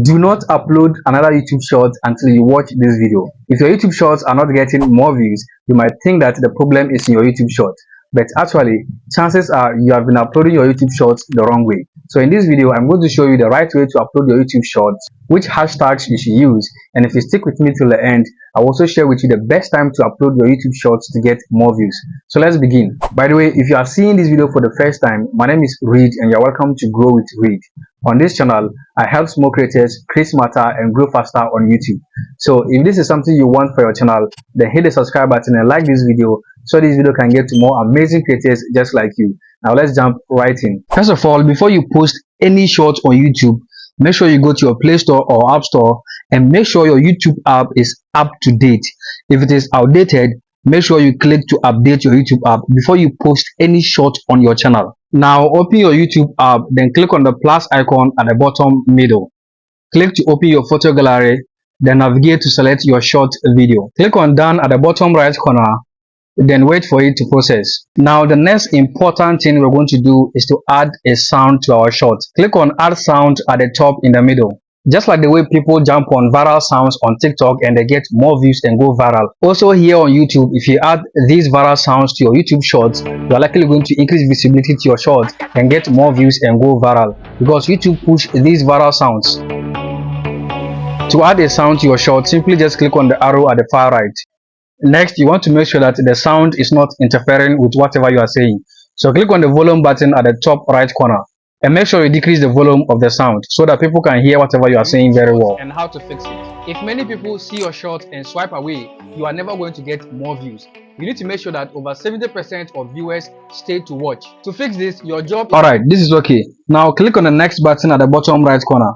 Do not upload another YouTube short until you watch this video. If your YouTube shorts are not getting more views, you might think that the problem is in your YouTube short. But actually, chances are you have been uploading your YouTube shorts the wrong way. So in this video, I'm going to show you the right way to upload your YouTube shorts, which hashtags you should use, and if you stick with me till the end, I'll also share with you the best time to upload your YouTube shorts to get more views. So let's begin. By the way, if you are seeing this video for the first time, my name is Reed and you're welcome to Grow with Reed. On this channel, I help small creators create smarter and grow faster on YouTube. So if this is something you want for your channel, then hit the subscribe button and like this video so this video can get to more amazing creators just like you. Now let's jump right in. First of all, before you post any shorts on YouTube, make sure you go to your Play Store or App Store and make sure your YouTube app is up to date. If it is outdated, make sure you click to update your YouTube app before you post any short on your channel. Now open your YouTube app, then click on the plus icon at the bottom middle. Click to open your photo gallery, then navigate to select your short video. Click on done at the bottom right corner, then wait for it to process. Now the next important thing we're going to do is to add a sound to our short. Click on add sound at the top in the middle. Just like the way people jump on viral sounds on TikTok and they get more views and go viral. Also here on YouTube, if you add these viral sounds to your YouTube shorts, you are likely going to increase visibility to your shorts and get more views and go viral because YouTube push these viral sounds. To add a sound to your short, simply just click on the arrow at the far right. Next, you want to make sure that the sound is not interfering with whatever you are saying. So click on the volume button at the top right corner. And make sure you decrease the volume of the sound so that people can hear whatever you are saying very well. And how to fix it. If many people see your short and swipe away, you are never going to get more views. You need to make sure that over 70% of viewers stay to watch. To fix this, your job is... Alright, this is okay. Now click on the next button at the bottom right corner.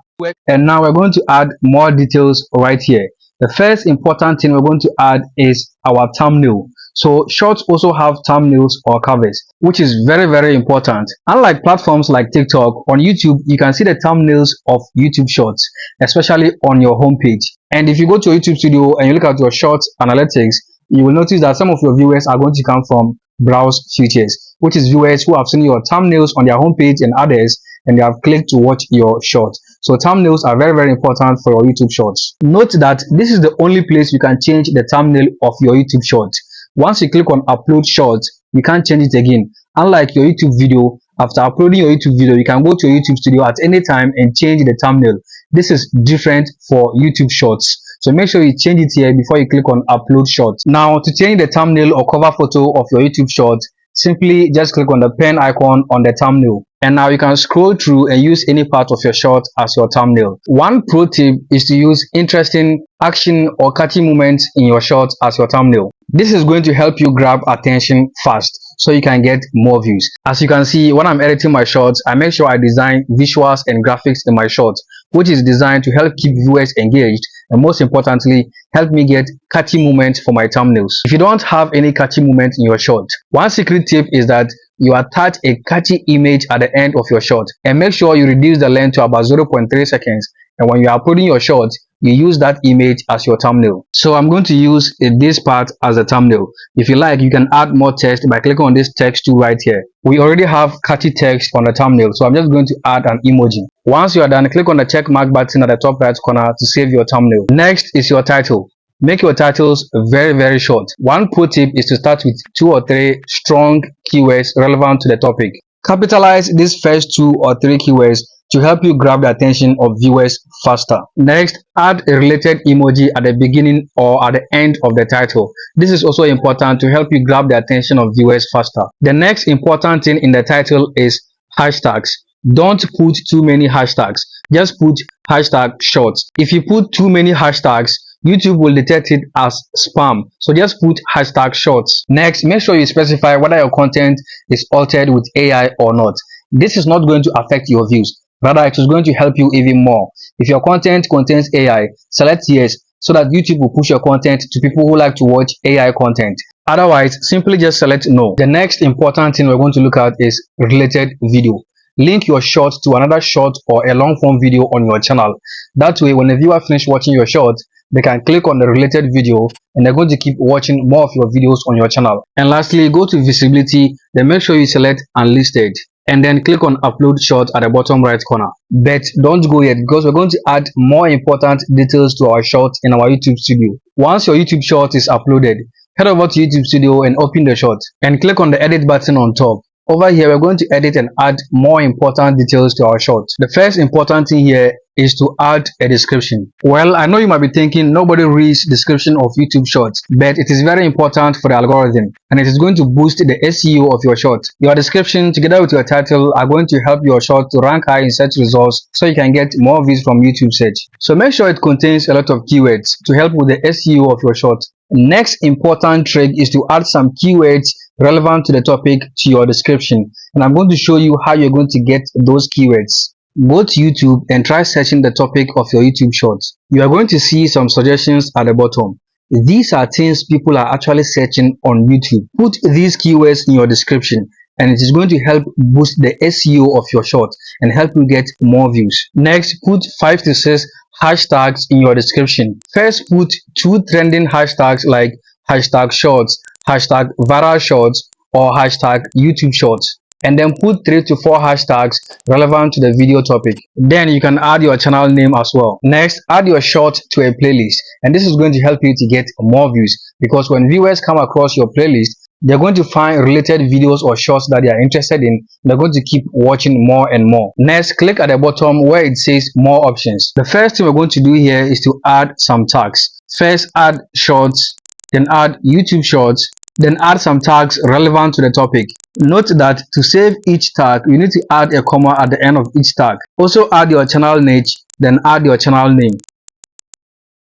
And now we're going to add more details right here. The first important thing we're going to add is our thumbnail. So shorts also have thumbnails or covers, which is very important. Unlike platforms like TikTok, on YouTube you can see the thumbnails of YouTube shorts, especially on your homepage. And if you go to YouTube Studio and you look at your shorts analytics, you will notice that some of your viewers are going to come from browse features, which is viewers who have seen your thumbnails on their homepage and others, and they have clicked to watch your short. So thumbnails are very important for your YouTube shorts. Note that this is the only place you can change the thumbnail of your YouTube short. Once you click on upload short, you can't change it again. Unlike your YouTube video, after uploading your YouTube video, you can go to your YouTube Studio at any time and change the thumbnail. This is different for YouTube shorts. So make sure you change it here before you click on upload short. Now to change the thumbnail or cover photo of your YouTube short, simply just click on the pen icon on the thumbnail. And now you can scroll through and use any part of your short as your thumbnail. One pro tip is to use interesting action or catchy moments in your short as your thumbnail. This is going to help you grab attention fast so you can get more views. As you can see, when I'm editing my shorts, I make sure I design visuals and graphics in my shorts, which is designed to help keep viewers engaged and most importantly, help me get catchy moments for my thumbnails. If you don't have any catchy moments in your short, one secret tip is that you attach a catchy image at the end of your short and make sure you reduce the length to about 0.3 seconds. And when you are uploading your short, you use that image as your thumbnail. So I'm going to use this part as a thumbnail. If you like, you can add more text by clicking on this text tool right here. We already have catchy text on the thumbnail, so I'm just going to add an emoji. Once you are done, click on the check mark button at the top right corner to save your thumbnail. Next is your title. Make your titles very short. One pro tip is to start with 2 or 3 strong keywords relevant to the topic. Capitalize these first 2 or 3 keywords to help you grab the attention of viewers faster. Next, add a related emoji at the beginning or at the end of the title. This is also important to help you grab the attention of viewers faster. The next important thing in the title is hashtags. Don't put too many hashtags. Just put hashtag shorts. If you put too many hashtags, YouTube will detect it as spam. So just put hashtag shorts. Next, make sure you specify whether your content is altered with AI or not. This is not going to affect your views. Rather, it is going to help you even more. If your content contains AI, select yes so that YouTube will push your content to people who like to watch AI content. Otherwise, simply just select no. The next important thing we're going to look at is related video. Link your short to another short or a long form video on your channel. That way, when the viewer finishes watching your short, they can click on the related video and they're going to keep watching more of your videos on your channel. And lastly, go to visibility, then make sure you select unlisted. and then click on upload short at the bottom right corner. But don't go yet, because we're going to add more important details to our short in our YouTube studio. Once your YouTube short is uploaded, head over to YouTube studio and open the short and click on the edit button on top. Over here, we're going to edit and add more important details to our short. The first important thing here is to add a description. Well, I know you might be thinking nobody reads description of YouTube shorts, but it is very important for the algorithm, and it is going to boost the SEO of your short. Your description together with your title are going to help your short to rank high in search results, so you can get more views from YouTube search. So make sure it contains a lot of keywords to help with the SEO of your short. Next important trick is to add some keywords relevant to the topic to your description, and I'm going to show you how you're going to get those keywords. Go to YouTube and try searching the topic of your YouTube shorts. You are going to see some suggestions at the bottom. These are things people are actually searching on YouTube. Put these keywords in your description, and it is going to help boost the SEO of your short and help you get more views. Next, put 5 to 6 hashtags in your description. First, put 2 trending hashtags like hashtag shorts, hashtag viral shorts, or hashtag YouTube shorts, and then put 3 to 4 hashtags relevant to the video topic. Then you can add your channel name as well. Next, add your short to a playlist, and this is going to help you to get more views, because when viewers come across your playlist, they're going to find related videos or shorts that they are interested in. They're going to keep watching more and more. Next, click at the bottom where it says more options. The first thing we're going to do here is to add some tags. First, add shorts, then add YouTube shorts, then add some tags relevant to the topic. Note that to save each tag, you need to add a comma at the end of each tag. Also add your channel niche, then add your channel name.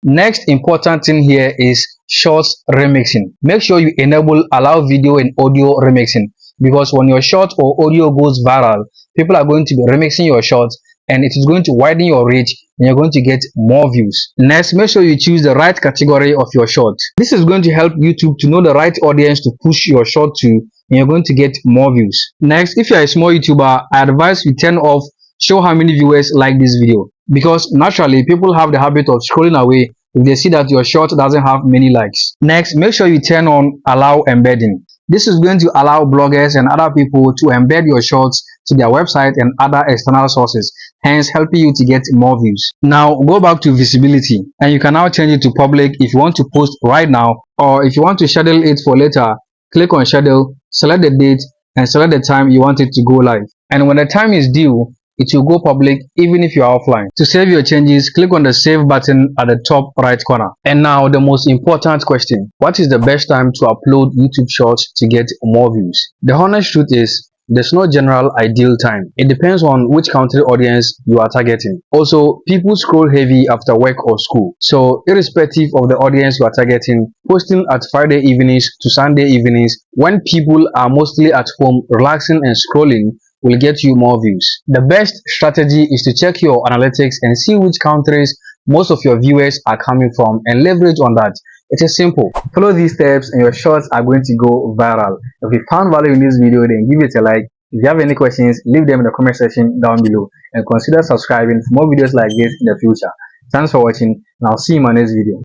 Next important thing here is shorts remixing. Make sure you enable allow video and audio remixing, because when your short or audio goes viral, people are going to be remixing your shorts, and it is going to widen your reach and you're going to get more views. Next, make sure you choose the right category of your short. This is going to help YouTube to know the right audience to push your short to, and you're going to get more views. Next, if you're a small YouTuber, I advise you turn off show how many viewers like this video, because naturally people have the habit of scrolling away if they see that your short doesn't have many likes. Next, make sure you turn on allow embedding. This is going to allow bloggers and other people to embed your shorts to their website and other external sources, hence helping you to get more views. Now go back to visibility, and you can now change it to public if you want to post right now, or if you want to schedule it for later, click on schedule, select the date and select the time you want it to go live, and when the time is due, it will go public even if you are offline. To save your changes, click on the save button at the top right corner. And now the most important question: what is the best time to upload YouTube shorts to get more views? The honest truth is, there's no general ideal time. It depends on which country audience you are targeting. Also, people scroll heavy after work or school. So irrespective of the audience you are targeting, posting at Friday evenings to Sunday evenings when people are mostly at home relaxing and scrolling will get you more views. The best strategy is to check your analytics and see which countries most of your viewers are coming from and leverage on that. It is simple. Follow these steps and your shorts are going to go viral. If you found value in this video, then give it a like. If you have any questions, leave them in the comment section down below, and consider subscribing for more videos like this in the future. Thanks for watching, and I'll see you in my next video.